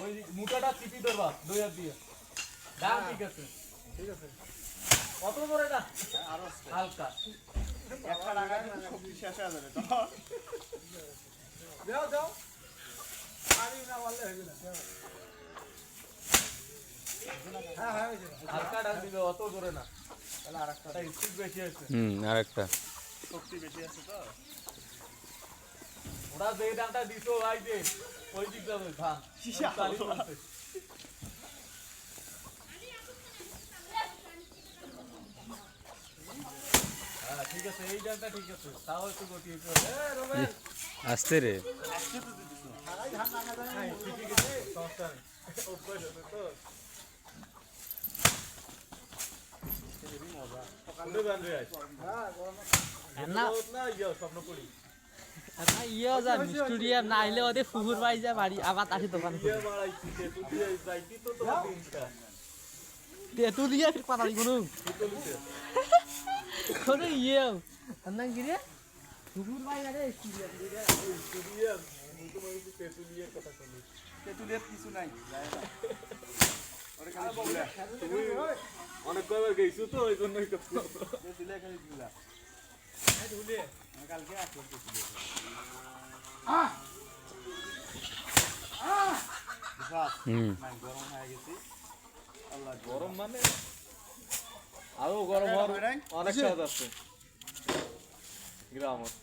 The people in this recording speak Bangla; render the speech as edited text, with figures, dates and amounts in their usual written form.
ওই মুটাটা চিপি ধরবা দুই হাত দিয়ে দাও ঠিক আছে কত করে না হালকা একটা টাকা সবজি শেষ হয়ে যাবে তো দাও পানি না বললে হবে না হ্যাঁ হালকা ডাল দিবে অত করে না তাহলে আরেকটা স্পিড বেশি আছে আরেকটা শক্তি বেশি আছে তো ওরা যে ডালটা দিছো ভাই যে ওই দিক যাবে ধান শিশা চালি করতে হ্যাঁ ঠিক আছে এই ডালটা ঠিক আছে তাও একটু গতি হইতে হবে রোবেন আস্তে রে আজকে তো দিছো হ্যাঁ ঠিক আছে সমস্যা নেই অভ্যাস আছে তো সকালে বানরে আই না না ইয়া স্বপ্ন করি না ইয়ে যা স্টুডিয়াম না আইলে ওদের ফুকুর বাড়ি যা বাড়ি আবার আসি দোকান ইয়া মারাইছি তুই দিয়ে যাইতি তো তোমার দিনটা তেতুলিয়া ফির পাতা কোনো কোনো ইয়ে না কি রে ফুকুর বাড়ি রে স্টুডিয়াম স্টুডিয়াম তোমার একটু তেতুলিয়ার কথা শুনি তেতুলিয়ার কিছু নাই যায় না ওরে খালি ঝুলা তুমি অনেক কয়বার গেছো তো ওই জন্যই তো তেতুলিয়া খালি ঝুলা ঝুলিয়ে কালকে আসলো তেতুলিয়া গরম হয়ে গেছি আল্লাহ গরম মানে আরো গরম হওয়ার অনেক কাজ আছে গ্রামত